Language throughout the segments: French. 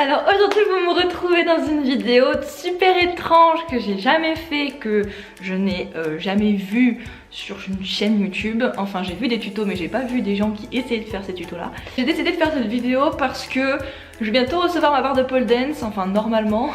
Alors aujourd'hui vous me retrouvez dans une vidéo super étrange que j'ai jamais fait, que je n'ai jamais vu sur une chaîne YouTube. Enfin j'ai vu des tutos mais j'ai pas vu des gens qui essayaient de faire ces tutos là. J'ai décidé de faire cette vidéo parce que je vais bientôt recevoir ma barre de pole dance, enfin normalement.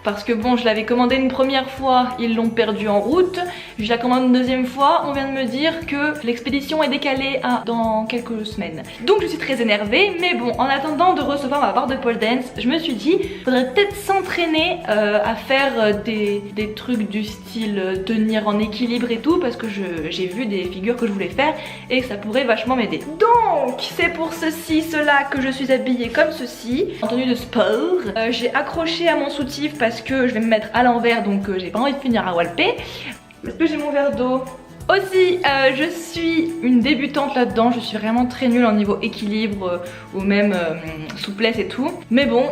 Parce que bon, je l'avais commandé une première fois, ils l'ont perdu en route. Je la commande une deuxième fois, on vient de me dire que l'expédition est décalée à dans quelques semaines. Donc je suis très énervée, mais bon, en attendant de recevoir ma barre de pole dance, je me suis dit, faudrait peut-être s'entraîner à faire des trucs du style tenir en équilibre et tout, parce que j'ai vu des figures que je voulais faire et que ça pourrait vachement m'aider. Donc c'est pour cela que je suis habillée comme ceci, en tenue de sport. J'ai accroché à mon soutif parce que je vais me mettre à l'envers, donc j'ai pas envie de finir à walper. Parce que j'ai mon verre d'eau. Aussi, je suis une débutante là-dedans, je suis vraiment très nulle en niveau équilibre ou même souplesse et tout. Mais bon,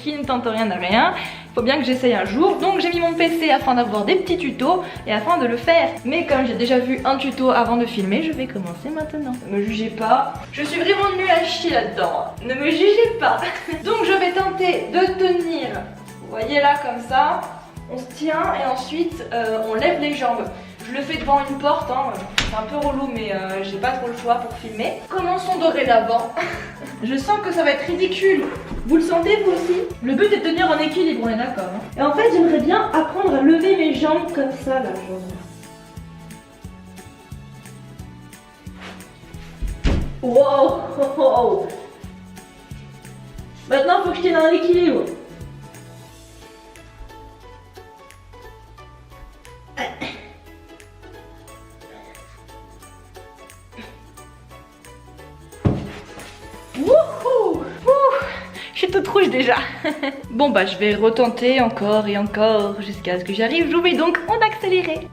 qui ne tente rien n'a rien. Faut bien que j'essaye un jour. Donc j'ai mis mon PC afin d'avoir des petits tutos et afin de le faire. Mais comme j'ai déjà vu un tuto avant de filmer, je vais commencer maintenant. Ne me jugez pas, je suis vraiment nulle à chier là-dedans. Ne me jugez pas. Donc je vais tenter de tenir. Vous voyez là comme ça, on se tient et ensuite on lève les jambes. Je le fais devant une porte, hein. C'est un peu relou mais j'ai pas trop le choix pour filmer. Commençons dorénavant. Je sens que ça va être ridicule. Vous le sentez vous aussi? Le but est de tenir en équilibre, on est d'accord, hein. Et en fait j'aimerais bien apprendre à lever mes jambes comme ça là, genre. Wow. Maintenant faut que je tienne en équilibre. Je suis toute rouge déjà. Bon bah je vais retenter encore et encore jusqu'à ce que j'arrive. Je vais donc en accélérer.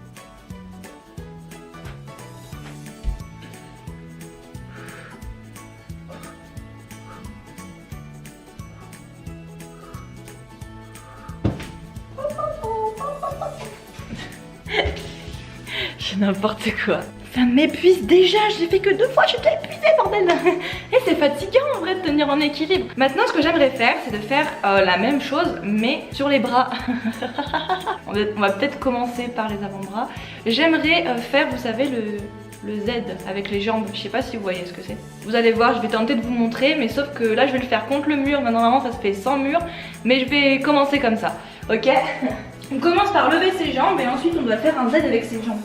Je fais n'importe quoi. Ça m'épuise déjà, je l'ai fait que 2 fois, je suis déjà épuisée bordel. Et c'est fatigant en vrai de tenir en équilibre. Maintenant ce que j'aimerais faire c'est de faire la même chose mais sur les bras. On va peut-être commencer par les avant-bras. J'aimerais faire, vous savez, le Z avec les jambes. Je sais pas si vous voyez ce que c'est. Vous allez voir, je vais tenter de vous montrer, mais sauf que là je vais le faire contre le mur. Normalement ça se fait sans mur, mais je vais commencer comme ça, ok? On commence par lever ses jambes et ensuite on doit faire un Z avec ses jambes.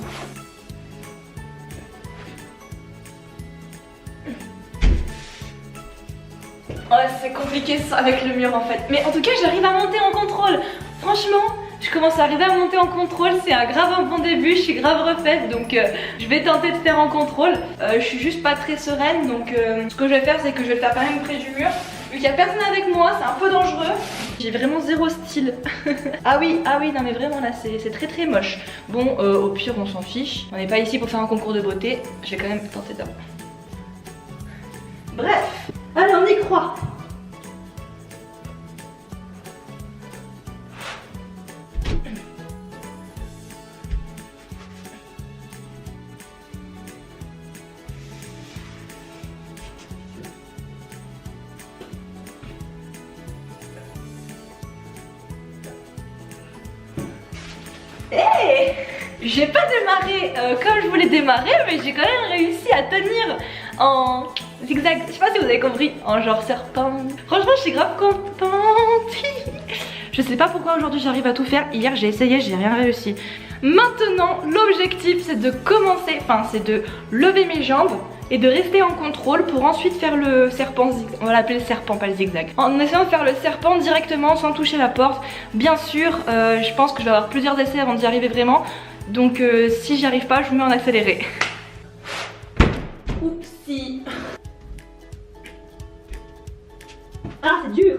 Ouais, c'est compliqué ça avec le mur en fait. Mais en tout cas, j'arrive à monter en contrôle. Franchement, je commence à arriver à monter en contrôle. C'est un grave un bon début, je suis grave refaite. Donc je vais tenter de faire en contrôle. Je suis juste pas très sereine. Donc ce que je vais faire, c'est que je vais le faire quand même près du mur. Vu qu'il n'y a personne avec moi, c'est un peu dangereux. J'ai vraiment zéro style. Ah oui, non mais vraiment là, c'est très très moche. Bon, au pire, on s'en fiche. On n'est pas ici pour faire un concours de beauté. Je vais quand même tenter de... Bref. Allez, on y croit. Hey, j'ai pas démarré comme je voulais démarrer, mais j'ai quand même réussi à tenir en zigzag. Je sais pas si vous avez compris, en genre serpent. Franchement, je suis grave contente. Je sais pas pourquoi aujourd'hui j'arrive à tout faire. Hier j'ai essayé, j'ai rien réussi. Maintenant, l'objectif c'est de commencer, enfin c'est de lever mes jambes et de rester en contrôle pour ensuite faire le serpent zigzag. On va l'appeler le serpent, pas le zigzag. En essayant de faire le serpent directement sans toucher la porte. Bien sûr, je pense que je vais avoir plusieurs essais avant d'y arriver vraiment. Donc si j'y arrive pas, je vous mets en accéléré. Oupsie. Ah, c'est dur.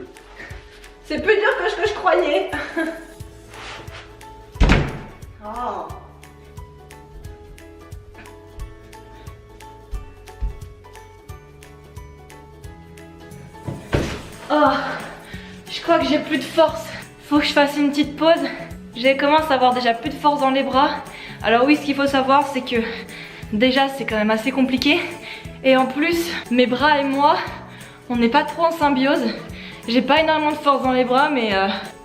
C'est plus dur que ce que je croyais. Oh. Oh, je crois que j'ai plus de force. Faut que je fasse une petite pause. Je commence à avoir déjà plus de force dans les bras. Alors oui, ce qu'il faut savoir, c'est que déjà c'est quand même assez compliqué. Et en plus, mes bras et moi, on n'est pas trop en symbiose. J'ai pas énormément de force dans les bras, mais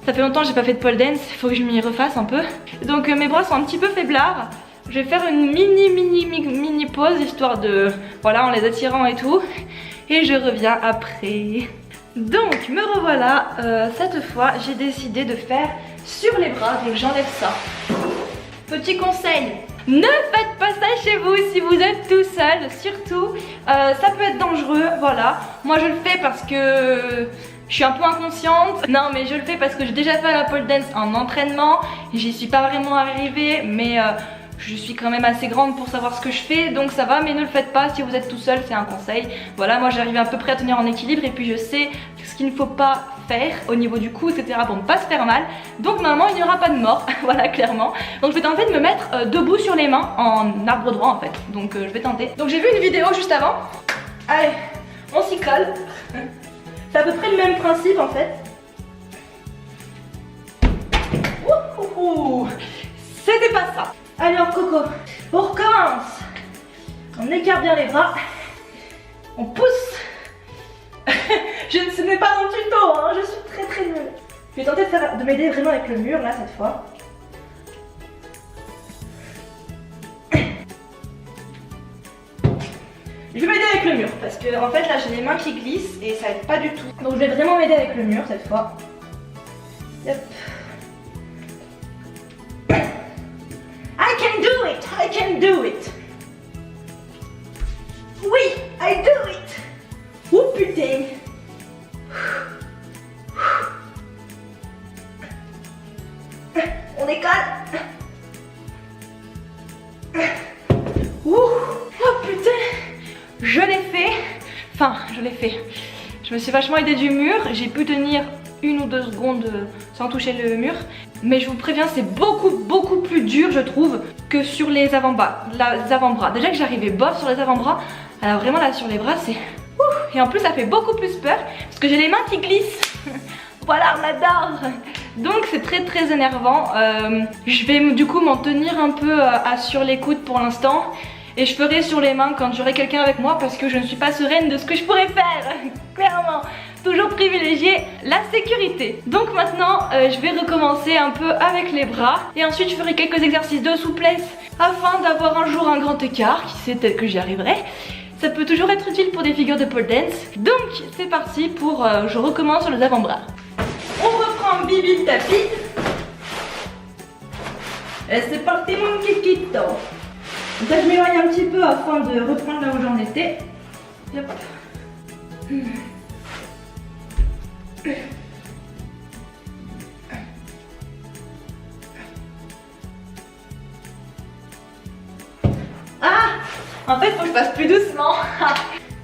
ça fait longtemps que j'ai pas fait de pole dance, il faut que je m'y refasse un peu. Donc mes bras sont un petit peu faiblards. Je vais faire une mini pause, histoire de... Voilà, en les attirant et tout. Et je reviens après. Donc me revoilà, cette fois j'ai décidé de faire sur les bras, donc j'enlève ça. Petit conseil, ne faites pas ça chez vous si vous êtes tout seul, surtout, ça peut être dangereux, voilà. Moi je le fais parce que je suis un peu inconsciente. Non mais je le fais parce que j'ai déjà fait la pole dance en entraînement, j'y suis pas vraiment arrivée, mais je suis quand même assez grande pour savoir ce que je fais, donc ça va, mais ne le faites pas si vous êtes tout seul, c'est un conseil. Voilà, moi j'arrive à peu près à tenir en équilibre et puis je sais ce qu'il ne faut pas faire au niveau du cou, etc. pour ne pas se faire mal. Donc normalement il n'y aura pas de mort, voilà, clairement. Donc je vais tenter de me mettre debout sur les mains en arbre droit en fait, donc je vais tenter. Donc j'ai vu une vidéo juste avant. Allez, on s'y colle. C'est à peu près le même principe en fait. Ouh, c'était pas ça. Alors Coco, on recommence. On écarte bien les bras. On pousse. Ce n'est pas dans le tuto, hein, je suis très nulle. Je vais tenter de m'aider vraiment avec le mur là cette fois. Je vais m'aider avec le mur parce que en fait là j'ai les mains qui glissent et ça aide pas du tout. Donc je vais vraiment m'aider avec le mur cette fois. Yep. I can do it. Oui, I do it. Oh putain. On décolle. Oh putain. Je l'ai fait. Enfin, je l'ai fait. Je me suis vachement aidée du mur. J'ai pu tenir 1 ou 2 secondes sans toucher le mur. Mais je vous préviens, c'est beaucoup plus dur je trouve que sur les avant-bras. Déjà que j'arrivais bof sur les avant-bras, alors vraiment là sur les bras c'est... Et en plus ça fait beaucoup plus peur parce que j'ai les mains qui glissent. Voilà, on adore. Donc c'est très énervant. Je vais du coup m'en tenir un peu sur les coudes pour l'instant. Et je ferai sur les mains quand j'aurai quelqu'un avec moi parce que je ne suis pas sereine de ce que je pourrais faire. Clairement. Toujours privilégier la sécurité. Donc maintenant je vais recommencer un peu avec les bras et ensuite je ferai quelques exercices de souplesse afin d'avoir un jour un grand écart. Qui sait, peut-être que j'y arriverai. Ça peut toujours être utile pour des figures de pole dance. Donc c'est parti pour je recommence sur les avant-bras. On reprend Bibi le tapis. Et c'est parti mon kikito. Donc là je m'éloigne un petit peu afin de reprendre là où j'en étais. Yep. Ah, en fait faut que je passe plus doucement.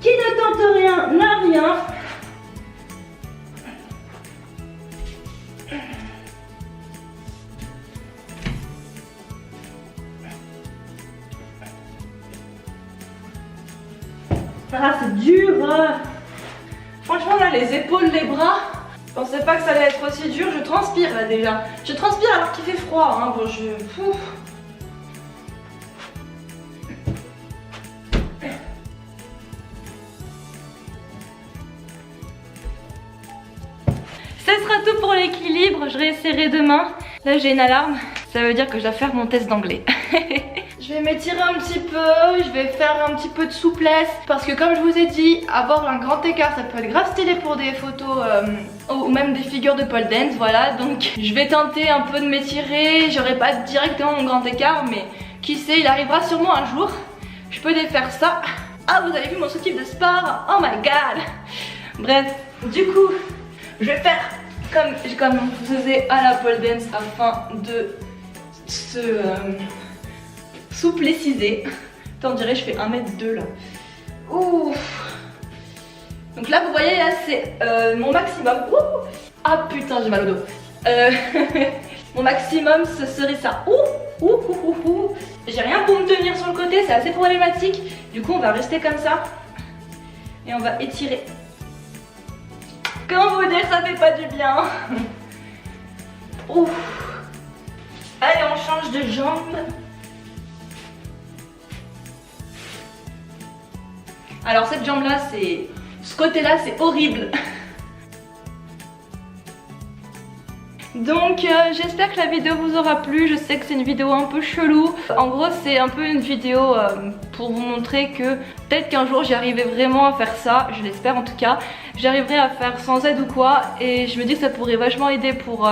Qui ne tente rien n'a rien. Ah c'est dur. Franchement là les épaules, les bras, je pensais pas que ça allait être aussi dur. Je transpire là déjà. Je transpire alors qu'il fait froid hein. Bon je... Ouf. Ce sera tout pour l'équilibre, je réessayerai demain. Là j'ai une alarme, ça veut dire que je dois faire mon test d'anglais. Je vais m'étirer un petit peu, je vais faire un petit peu de souplesse parce que comme je vous ai dit, avoir un grand écart ça peut être grave stylé pour des photos ou même des figures de pole dance, voilà. Donc je vais tenter un peu de m'étirer, j'aurai pas directement mon grand écart mais qui sait, il arrivera sûrement un jour. Je peux défaire ça. Ah vous avez vu mon soutif de sport, oh my god. Bref, du coup je vais faire comme je faisais à la pole dance afin de se... soupléciser. On dirait je fais 1m2 là. Ouf. Donc là vous voyez là c'est mon maximum. Ouh. Ah putain j'ai mal au dos. Mon maximum ce serait ça. Ouh. Ouh, ouh, ouh, ouh. J'ai rien pour me tenir sur le côté, c'est assez problématique. Du coup on va rester comme ça. Et on va étirer. Comment vous dire, ça fait pas du bien. Ouf. Allez on change de jambe. Alors cette jambe là c'est... Ce côté là c'est horrible. Donc j'espère que la vidéo vous aura plu. Je sais que c'est une vidéo un peu chelou. En gros c'est un peu une vidéo pour vous montrer que peut-être qu'un jour j'y arriverai vraiment à faire ça. Je l'espère en tout cas. J'arriverai à faire sans aide ou quoi. Et je me dis que ça pourrait vachement aider pour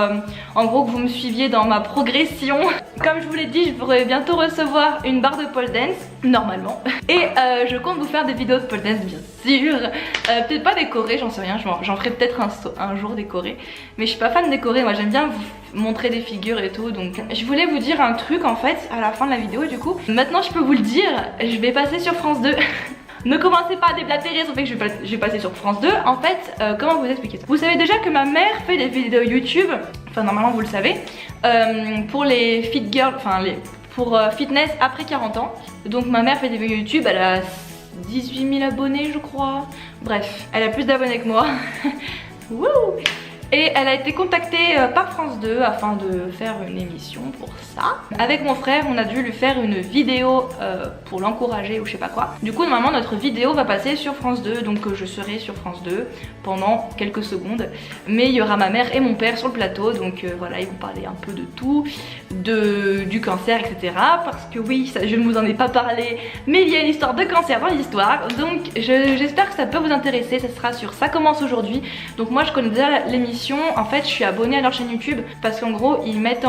en gros que vous me suiviez dans ma progression. Comme je vous l'ai dit, je pourrais bientôt recevoir une barre de pole dance. Normalement. Et je compte vous faire des vidéos de pole dance bien sûr. Peut-être pas décorées, j'en sais rien. J'en ferai peut-être un jour décoré. Mais je suis pas fan de décorer. Moi j'aime bien vous montrer des figures et tout. Donc je voulais vous dire un truc en fait à la fin de la vidéo du coup. Maintenant je peux vous le dire. Je vais passer sur France 2. Ne commencez pas à déblatérer sur le fait que je vais passer sur France 2. En fait, comment vous expliquer ça? Vous savez déjà que ma mère fait des vidéos YouTube. Enfin normalement vous le savez. Pour les fit girls, enfin pour fitness après 40 ans. Donc ma mère fait des vidéos YouTube, elle a 18 000 abonnés je crois. Bref, elle a plus d'abonnés que moi. Wouh! Et elle a été contactée par France 2 afin de faire une émission pour ça. Avec mon frère, on a dû lui faire une vidéo pour l'encourager ou je sais pas quoi. Du coup, normalement, notre vidéo va passer sur France 2. Donc je serai sur France 2 pendant quelques secondes. Mais il y aura ma mère et mon père sur le plateau. Donc voilà, ils vont parler un peu de tout, du cancer, etc. Parce que oui, ça, je ne vous en ai pas parlé, mais il y a une histoire de cancer dans l'histoire. Donc j'espère que ça peut vous intéresser. Ça sera sur Ça commence aujourd'hui. Donc moi, je connais déjà l'émission. En fait je suis abonnée à leur chaîne YouTube parce qu'en gros ils mettent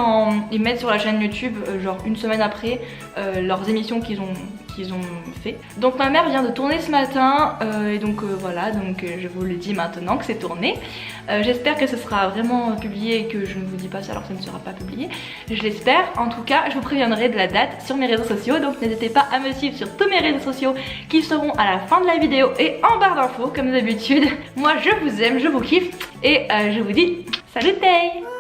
sur la chaîne YouTube genre une semaine après leurs émissions qu'ils ont fait. Donc ma mère vient de tourner ce matin et donc voilà, donc je vous le dis maintenant que c'est tourné. J'espère que ce sera vraiment publié et que je ne vous dis pas ça alors que ça ne sera pas publié. Je l'espère. En tout cas je vous préviendrai de la date sur mes réseaux sociaux, donc n'hésitez pas à me suivre sur tous mes réseaux sociaux qui seront à la fin de la vidéo et en barre d'infos comme d'habitude. Moi je vous aime, je vous kiffe et je vous dis salut Tay!